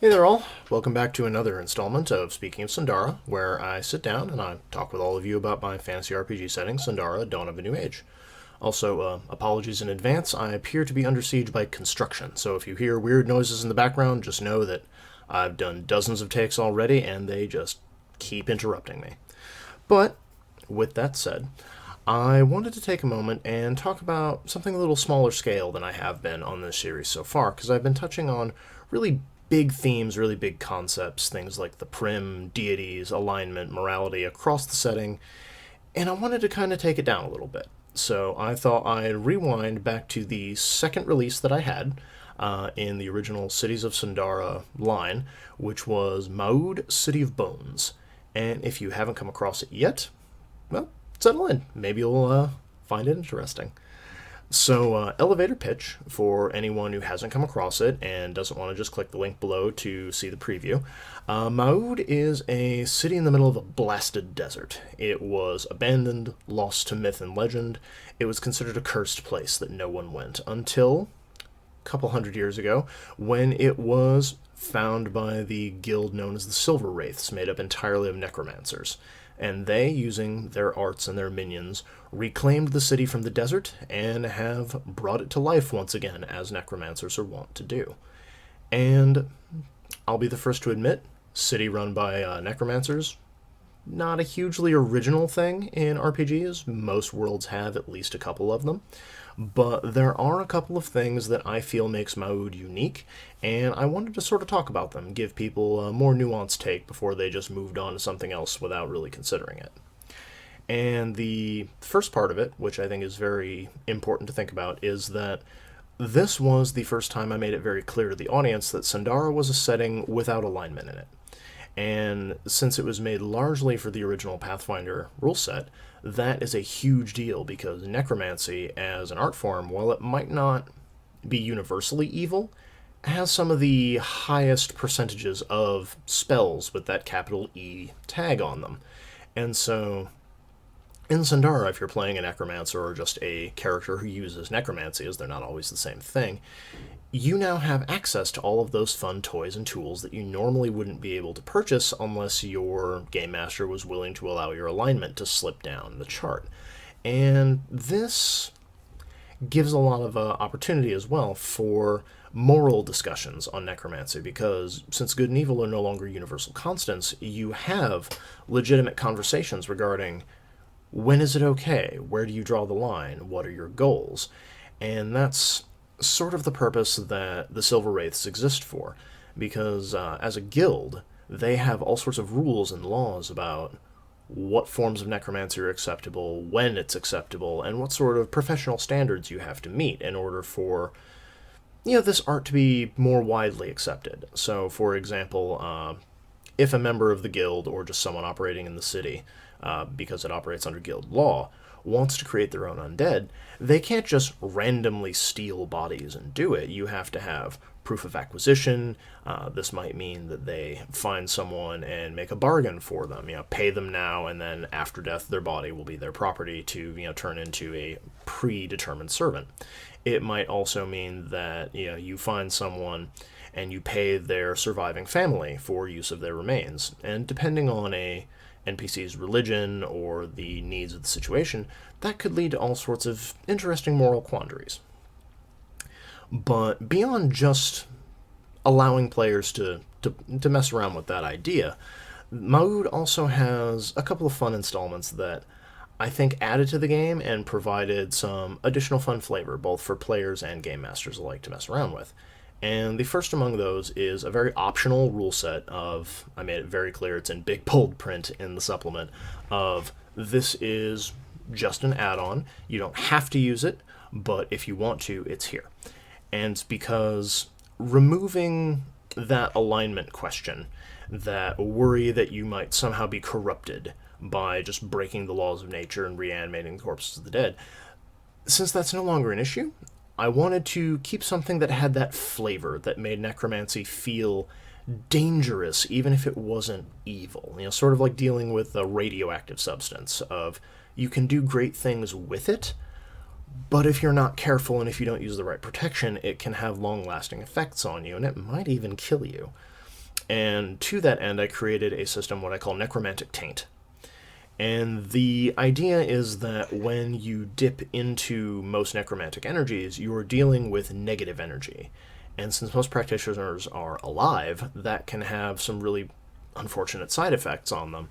Hey there all, welcome back to another installment of Speaking of Sundara, where I sit down and I talk with all of you about my fantasy RPG setting, Sundara, Dawn of a New Age. Also, apologies in advance, I appear to be under siege by construction, so if you hear weird noises in the background, just know that I've done dozens of takes already and they just keep interrupting me. But, with that said, I wanted to take a moment and talk about something a little smaller scale than I have been on this series so far, because I've been touching on really big themes, really big concepts, things like the Prim, deities, alignment, morality across the setting, and I wanted to kind of take it down a little bit. So I thought I'd rewind back to the second release that I had in the original Cities of Sundara line, which was Moüd, City of Bones. And if you haven't come across it yet, well, settle in. Maybe you'll find it interesting. So, elevator pitch for anyone who hasn't come across it and doesn't want to just click the link below to see the preview. Moüd is a city in the middle of a blasted desert. It was abandoned, lost to myth and legend. It was considered a cursed place that no one went until a couple hundred years ago when it was found by the guild known as the Silver Wraiths, made up entirely of necromancers. And they, using their arts and their minions, reclaimed the city from the desert and have brought it to life once again, as necromancers are wont to do. And I'll be the first to admit, city run by necromancers, not a hugely original thing in RPGs. Most worlds have at least a couple of them. But there are a couple of things that I feel makes Moüd unique, and I wanted to sort of talk about them, give people a more nuanced take before they just moved on to something else without really considering it. And the first part of it, which I think is very important to think about, is that this was the first time I made it very clear to the audience that Sundara was a setting without alignment in it. And since it was made largely for the original Pathfinder rule set, that is a huge deal because necromancy as an art form, while it might not be universally evil, has some of the highest percentages of spells with that capital E tag on them. And so, in Sundara, if you're playing a necromancer or just a character who uses necromancy, as they're not always the same thing, you now have access to all of those fun toys and tools that you normally wouldn't be able to purchase unless your game master was willing to allow your alignment to slip down the chart. And this gives a lot of opportunity as well for moral discussions on necromancy, because since good and evil are no longer universal constants, you have legitimate conversations regarding when is it okay, where do you draw the line, what are your goals, and that's sort of the purpose that the Silver Wraiths exist for, because as a guild, they have all sorts of rules and laws about what forms of necromancy are acceptable, when it's acceptable, and what sort of professional standards you have to meet in order for this art to be more widely accepted. So, for example, if a member of the guild, or just someone operating in the city, because it operates under guild law, wants to create their own undead, they can't just randomly steal bodies and do it. You have to have proof of acquisition. This might mean that they find someone and make a bargain for them. Pay them now, and then after death, their body will be their property to turn into a predetermined servant. It might also mean that you find someone and you pay their surviving family for use of their remains. And depending on a NPC's religion or the needs of the situation, that could lead to all sorts of interesting moral quandaries. But beyond just allowing players to mess around with that idea, Moüd also has a couple of fun installments that I think added to the game and provided some additional fun flavor, both for players and game masters alike to mess around with. And the first among those is a very optional rule set of, I made it very clear, it's in big bold print in the supplement, of this is just an add-on. You don't have to use it, but if you want to, it's here. And it's because removing that alignment question, that worry that you might somehow be corrupted by just breaking the laws of nature and reanimating the corpses of the dead, since that's no longer an issue, I wanted to keep something that had that flavor that made necromancy feel dangerous, even if it wasn't evil. Sort of like dealing with a radioactive substance of, you can do great things with it, but if you're not careful and if you don't use the right protection, it can have long-lasting effects on you, and it might even kill you. And to that end, I created a system, what I call Necromantic Taint. And the idea is that when you dip into most necromantic energies, you're dealing with negative energy. And since most practitioners are alive, that can have some really unfortunate side effects on them.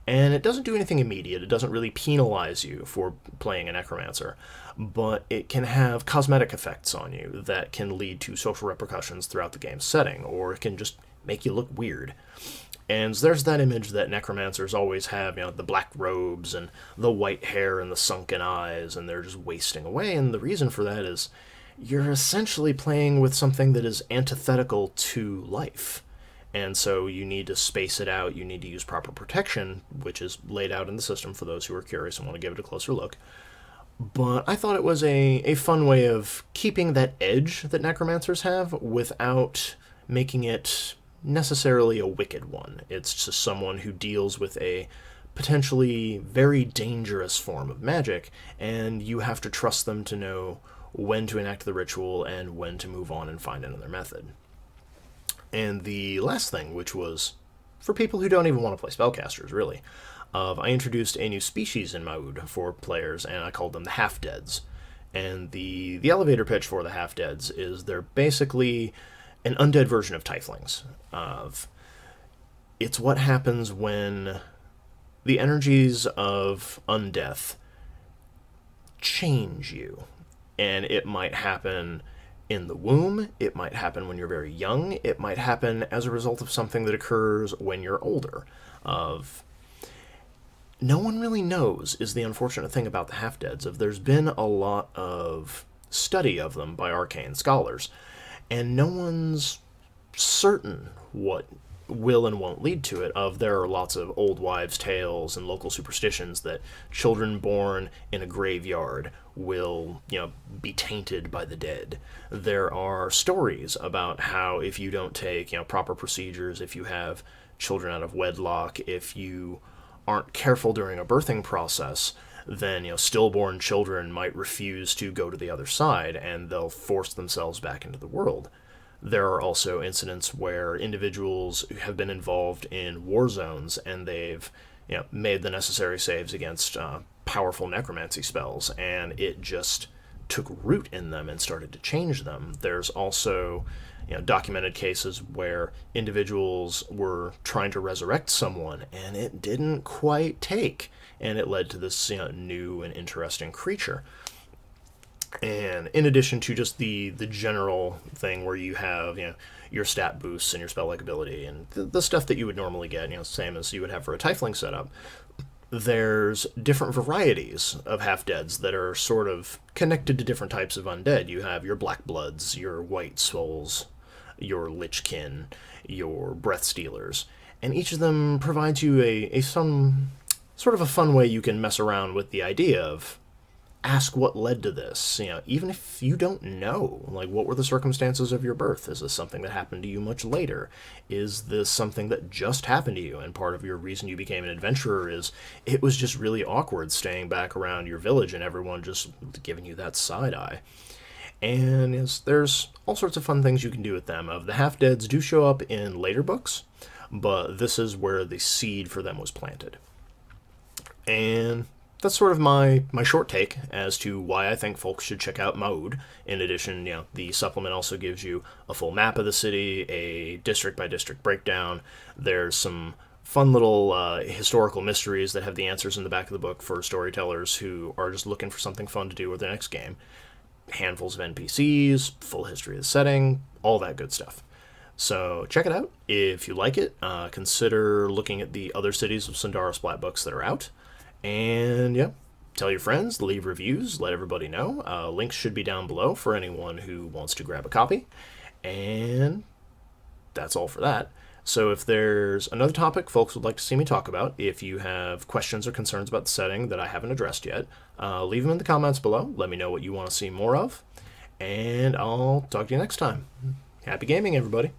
And it doesn't do anything immediate. It doesn't really penalize you for playing a necromancer. But it can have cosmetic effects on you that can lead to social repercussions throughout the game's setting, or it can just make you look weird. And there's that image that necromancers always have, the black robes and the white hair and the sunken eyes, and they're just wasting away. And the reason for that is you're essentially playing with something that is antithetical to life. And so you need to space it out, you need to use proper protection, which is laid out in the system for those who are curious and want to give it a closer look. But I thought it was a fun way of keeping that edge that necromancers have without making it necessarily a wicked one. It's just someone who deals with a potentially very dangerous form of magic, and you have to trust them to know when to enact the ritual and when to move on and find another method. And the last thing, which was for people who don't even want to play spellcasters, really, I introduced a new species in Moüd for players, and I called them the Half-Deads. And the elevator pitch for the Half-Deads is they're basically an undead version of tieflings. It's what happens when the energies of undeath change you. And it might happen in the womb, it might happen when you're very young, it might happen as a result of something that occurs when you're older. No one really knows, is the unfortunate thing about the Half-Deads. There's been a lot of study of them by arcane scholars, and no one's certain what will and won't lead to it. There are lots of old wives' tales and local superstitions that children born in a graveyard will, be tainted by the dead. There are stories about how if you don't take, proper procedures, if you have children out of wedlock, if you aren't careful during a birthing process, then stillborn children might refuse to go to the other side and they'll force themselves back into the world. There are also incidents where individuals have been involved in war zones and they've made the necessary saves against powerful necromancy spells, and it just took root in them and started to change them. There's also documented cases where individuals were trying to resurrect someone and it didn't quite take, and it led to this new and interesting creature. And in addition to just the general thing where you have your stat boosts and your spell-like ability and the stuff that you would normally get, same as you would have for a tiefling setup, there's different varieties of half-deads that are sort of connected to different types of undead. You have your black bloods, your white souls, your lichkin, your breath stealers, and each of them provides you some sort of a fun way you can mess around with the idea of ask what led to this, even if you don't know, like, what were the circumstances of your birth? Is this something that happened to you much later? Is this something that just happened to you, and part of your reason you became an adventurer is it was just really awkward staying back around your village and everyone just giving you that side eye? And there's all sorts of fun things you can do with them. The Half-Deads do show up in later books, but this is where the seed for them was planted. And that's sort of my short take as to why I think folks should check out Moüd. In addition, the supplement also gives you a full map of the city, a district-by-district breakdown. There's some fun little historical mysteries that have the answers in the back of the book for storytellers who are just looking for something fun to do with their next game. Handfuls of NPCs, full history of the setting, all that good stuff. So check it out. If you like it, consider looking at the other Cities of Sundara Splat books that are out. And tell your friends, leave reviews, let everybody know. Links should be down below for anyone who wants to grab a copy. And that's all for that. So if there's another topic folks would like to see me talk about, if you have questions or concerns about the setting that I haven't addressed yet, leave them in the comments below. Let me know what you want to see more of. And I'll talk to you next time. Happy gaming, everybody.